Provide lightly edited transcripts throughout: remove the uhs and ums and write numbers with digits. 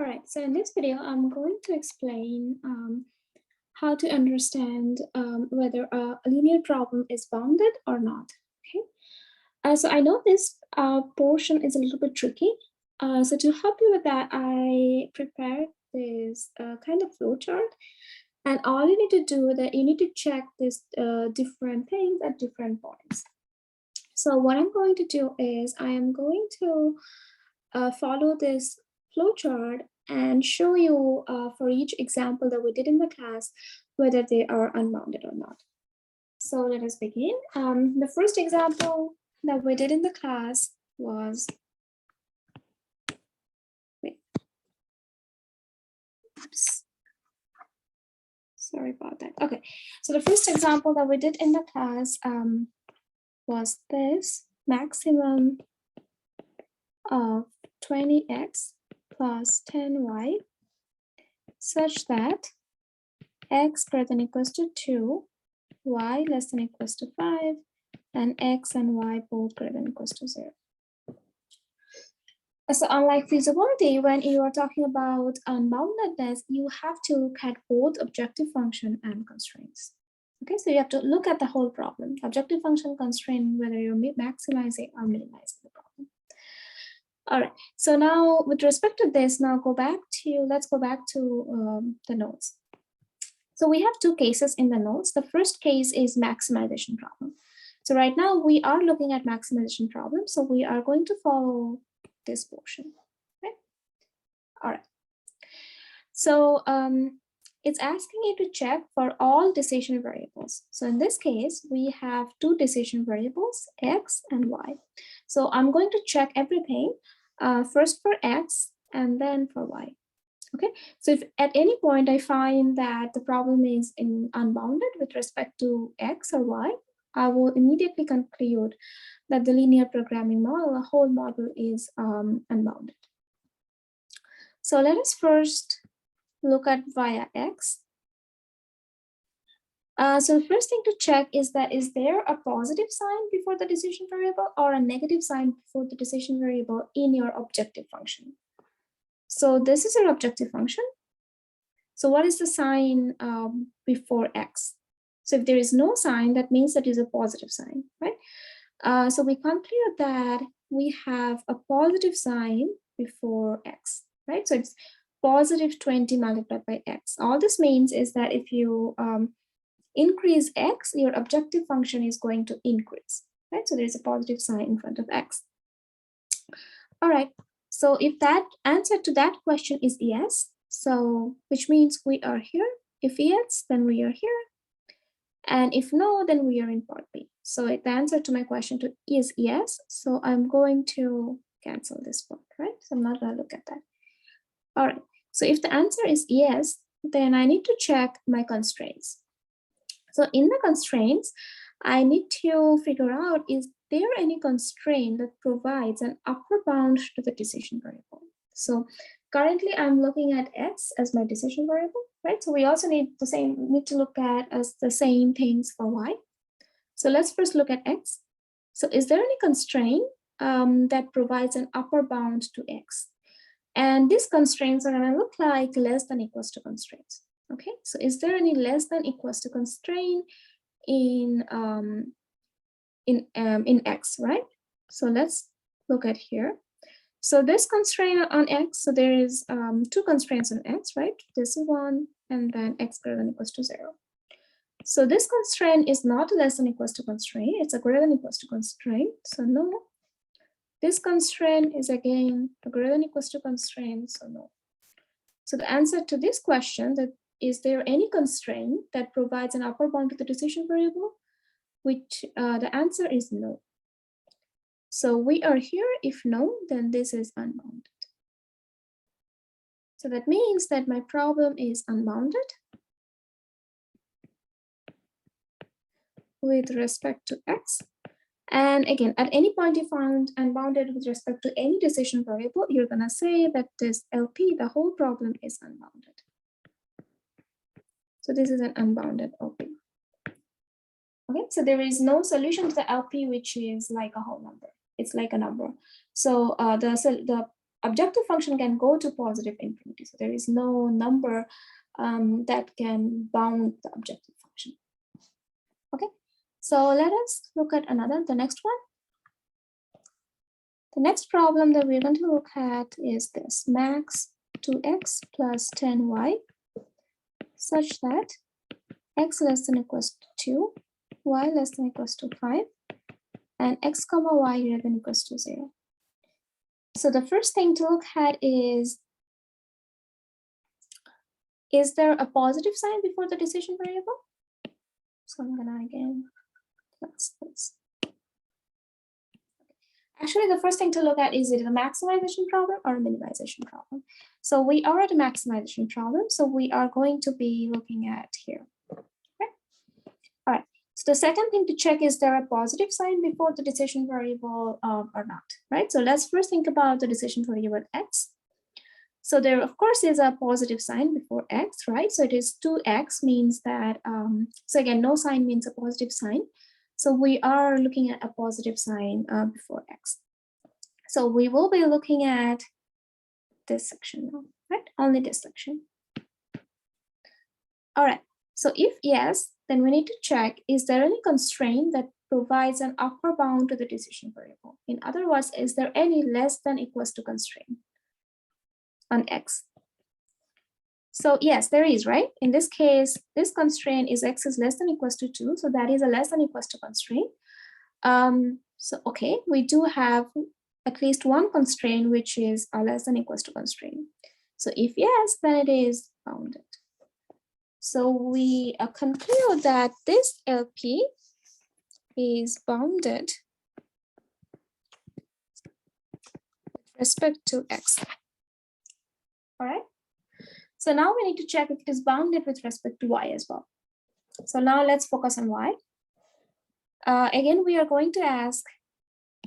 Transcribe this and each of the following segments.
All right, so in this video, I'm going to explain how to understand whether a linear problem is bounded or not. Okay, so I know this portion is a little bit tricky. So to help you with that, I prepared this kind of flow chart. And all you need to do is that you need to check these different things at different points. So what I'm going to do is I am going to follow this flow chart and show you for each example that we did in the class, whether they are unbounded or not. So let us begin. The first example that we did in the class was, oops, sorry about that. Okay, so the first example that we did in the class was this maximum of 20x plus 10y such that x greater than equals to 2, y less than equals to 5, and x and y both greater than equals to 0. So unlike feasibility, when you are talking about unboundedness, you have to look at both objective function and constraints. Okay, so you have to look at the whole problem. Objective function, constraint, whether you're maximizing or minimizing the problem. All right, so now with respect to this, let's go back to the notes. So we have two cases in the notes. The first case is maximization problem. So right now we are looking at maximization problem. So we are going to follow this portion, right? All right. So it's asking you to check for all decision variables. So in this case, we have two decision variables, x and y. So I'm going to check everything first for x and then for y. Okay, so if at any point I find that the problem is unbounded with respect to x or y, I will immediately conclude that the linear programming model, the whole model, is unbounded. So let us first look at via x. So the first thing to check is that is there a positive sign before the decision variable or a negative sign before the decision variable in your objective function? So this is an objective function. So what is the sign before x? So if there is no sign, that means that is a positive sign, right? So we conclude that we have a positive sign before x, right? So it's positive 20 multiplied by x. All this means is that if you increase x, your objective function is going to increase, right? So there's a positive sign in front of x. All right. So if that answer to that question is yes, so which means we are here. If yes, then we are here. And if no, then we are in part B. So the answer to my question is yes. So I'm going to cancel this part, right? So I'm not going to look at that. All right. So if the answer is yes, then I need to check my constraints. So in the constraints, I need to figure out, is there any constraint that provides an upper bound to the decision variable? So currently I'm looking at x as my decision variable, right? So we also need to look at as the same things for y. So let's first look at x. So is there any constraint that provides an upper bound to x? And these constraints are going to look like less than equals to constraints. Okay, so is there any less than equals to constraint in x, right? So let's look at here. So this constraint on x, so there is two constraints on x, right? This is one, and then x greater than equals to 0. So this constraint is not less than equals to constraint, it's a greater than equals to constraint, so no. This constraint is again a greater than equals to constraint, so no. So the answer to this question, that is there any constraint that provides an upper bound to the decision variable? Which the answer is no. So we are here. If no, then this is unbounded. So that means that my problem is unbounded with respect to x. And again, at any point you found unbounded with respect to any decision variable, you're going to say that this LP, the whole problem, is unbounded. So this is an unbounded LP. Okay, so there is no solution to the LP which is like a whole number. It's like a number. So the objective function can go to positive infinity. So there is no number that can bound the objective function. Okay, so let us look at the next one. The next problem that we're going to look at is this: max 2x plus 10y such that x less than equals to 2, y less than equals to 5, and x comma y greater than equals to 0. So the first thing to look at is there a positive sign before the decision variable? So I'm gonna again, let's actually, the first thing to look at is it a maximization problem or a minimization problem? So we are at a maximization problem, so we are going to be looking at here. Okay. All right. So the second thing to check is there a positive sign before the decision variable or not, right? So let's first think about the decision variable x. So there, of course, is a positive sign before x, right? So it is 2x means that, so again, no sign means a positive sign. So we are looking at a positive sign before x. So we will be looking at this section now, right? Only this section. All right. So if yes, then we need to check, is there any constraint that provides an upper bound to the decision variable? In other words, is there any less than equals to constraint on x? So yes, there is, right? In this case, this constraint is x is less than equals to 2. So that is a less than equals to constraint. So, okay, we do have at least one constraint, which is a less than equals to constraint. So if yes, then it is bounded. So we conclude that this LP is bounded with respect to x. All right. So now we need to check if it is bounded with respect to y as well. So now let's focus on y. Again, we are going to ask,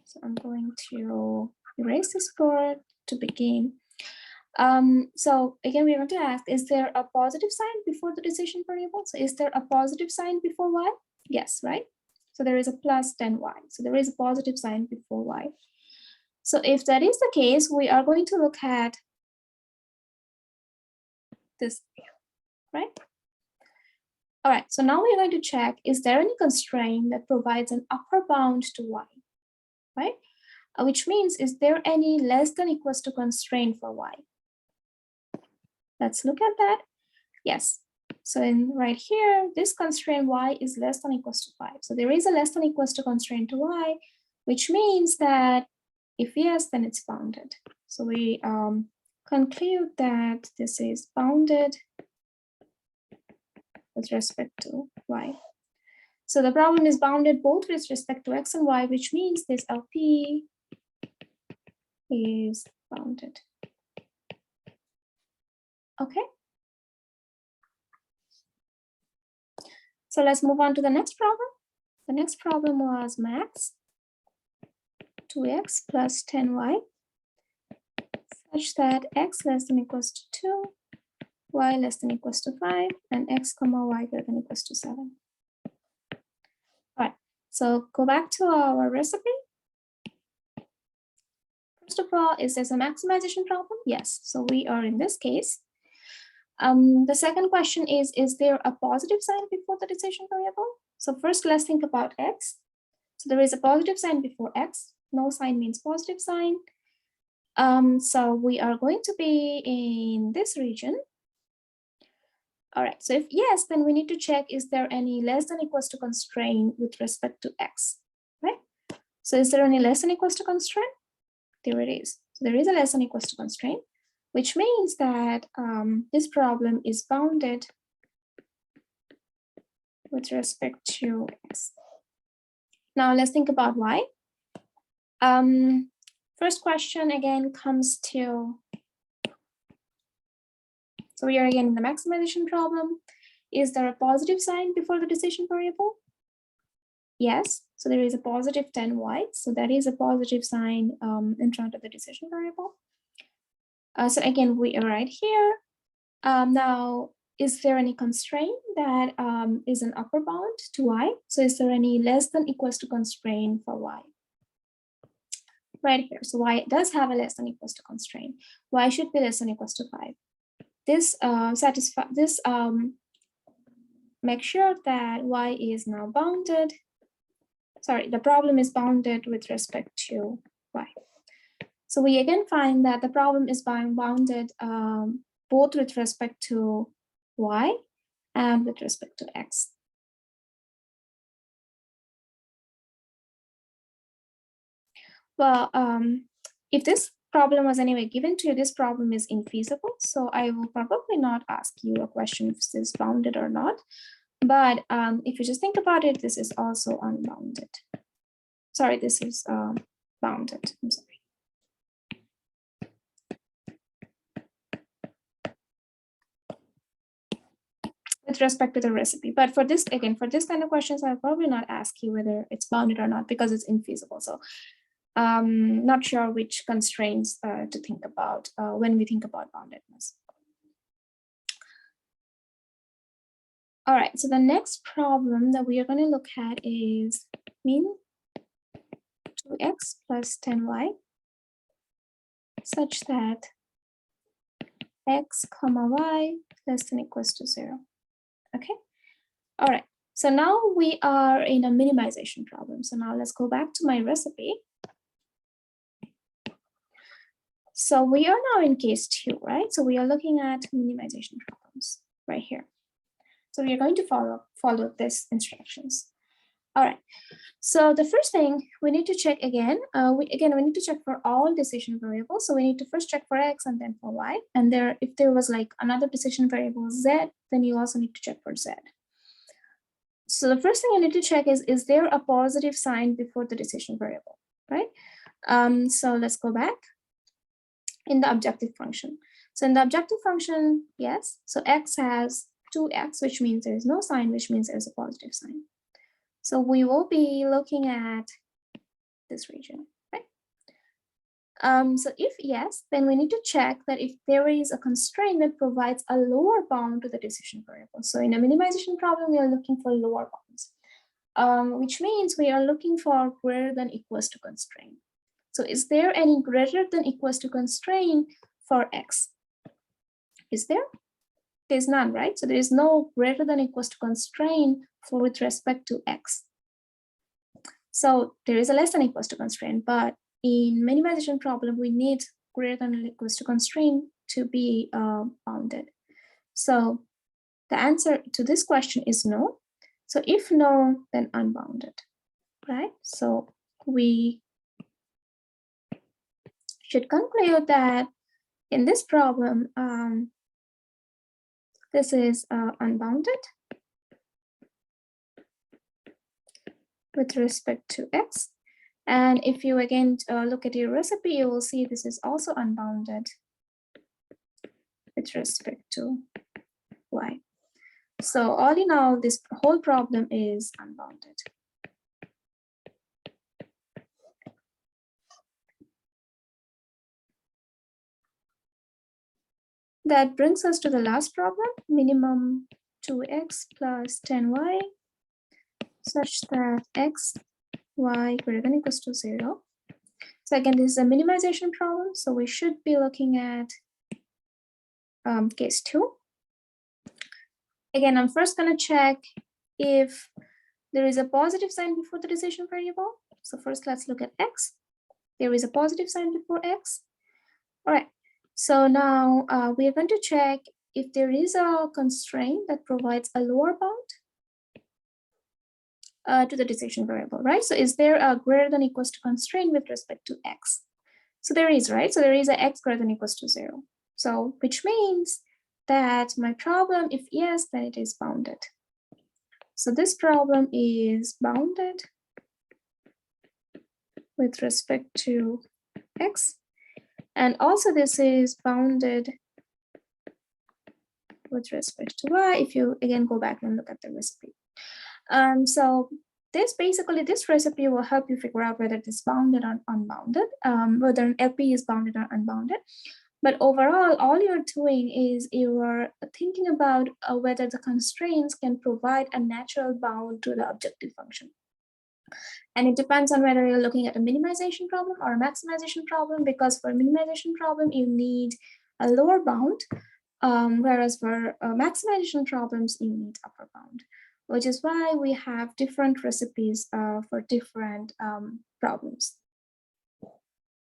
so I'm going to erase this part to begin. So again, we're going to ask, is there a positive sign before the decision variable? So is there a positive sign before y? Yes, right? So there is a plus 10y. So there is a positive sign before y. So if that is the case, we are going to look at this, right? All right, so now we're going to check, is there any constraint that provides an upper bound to y, right? Which means, is there any less than equals to constraint for y? Let's look at that. Yes. So in right here, this constraint y is less than equals to 5. So there is a less than equals to constraint to y, which means that if yes, then it's bounded. So we conclude that this is bounded with respect to y. So the problem is bounded both with respect to x and y, which means this LP is bounded. Okay. So let's move on to the next problem. The next problem was max 2x plus 10y such that x less than equals to 2, y less than equals to 5, and x comma y greater than equals to 7. All right, so go back to our recipe. First of all, is this a maximization problem? Yes, so we are in this case. The second question is there a positive sign before the decision variable? So first, let's think about x. So there is a positive sign before x. No sign means positive sign. So we are going to be in this region. All right, so if yes, then we need to check, is there any less than equals to constraint with respect to x, right? So is there any less than equals to constraint? There it is. So there is a less than equals to constraint, which means that this problem is bounded with respect to x. Now let's think about y. First question again comes to, so we are again in the maximization problem. Is there a positive sign before the decision variable? Yes, so there is a positive 10y, so that is a positive sign in front of the decision variable. So again, we are right here. Now, is there any constraint that is an upper bound to y? So is there any less than equals to constraint for y? right here. So y does have a less than equals to constraint. Y should be less than equals to 5. This make sure that y is now bounded. Sorry, the problem is bounded with respect to y. So we again find that the problem is bounded both with respect to y and with respect to x. Well, if this problem was anyway given to you, this problem is infeasible. So I will probably not ask you a question if this is bounded or not. But if you just think about it, this is also unbounded. Sorry, this is bounded. I'm sorry. With respect to the recipe. But for this, again, for this kind of questions, I'll probably not ask you whether it's bounded or not because it's infeasible. So not sure which constraints to think about when we think about boundedness. All right, so the next problem that we are going to look at is mean 2x plus 10y such that x comma y less than equals to 0. Okay, all right, so now we are in a minimization problem. So now let's go back to my recipe. So we are now in case 2, right? So we are looking at minimization problems right here. So we are going to follow this instructions. All right. So the first thing we need to check again, we need to check for all decision variables. So we need to first check for x and then for y. And if there was like another decision variable z, then you also need to check for z. So the first thing you need to check is there a positive sign before the decision variable, right? So let's go back in the objective function. So in the objective function, yes. So x has 2x, which means there is no sign, which means there's a positive sign. So we will be looking at this region, right? So if yes, then we need to check that if there is a constraint that provides a lower bound to the decision variable. So in a minimization problem, we are looking for lower bounds, which means we are looking for greater than equals to constraint. So is there any greater than equals to constraint for x? Is there? There's none, right? So there is no greater than equals to constraint with respect to x. So there is a less than equals to constraint, but in minimization problem, we need greater than equals to constraint to be bounded. So the answer to this question is no. So if no, then unbounded, right? So we should conclude that in this problem, this is unbounded with respect to x. And if you again look at your recipe, you will see this is also unbounded with respect to y. So all in all, this whole problem is unbounded. That brings us to the last problem, minimum 2x plus 10y such that x, y greater than equals to 0. So again, this is a minimization problem. So we should be looking at case 2. Again, I'm first going to check if there is a positive sign before the decision variable. So first, let's look at x. There is a positive sign before x. All right. So now we are going to check if there is a constraint that provides a lower bound to the decision variable, right? So is there a greater than equals to constraint with respect to x? So there is, right? So there is a x greater than equals to 0. So which means that my problem, if yes, then it is bounded. So this problem is bounded with respect to x. And also this is bounded with respect to y, if you again go back and look at the recipe. So this recipe will help you figure out whether it is bounded or unbounded, whether an LP is bounded or unbounded. But overall, all you're doing is you're thinking about whether the constraints can provide a natural bound to the objective function. And it depends on whether you're looking at a minimization problem or a maximization problem, because for a minimization problem, you need a lower bound, whereas for maximization problems, you need upper bound, which is why we have different recipes for different problems.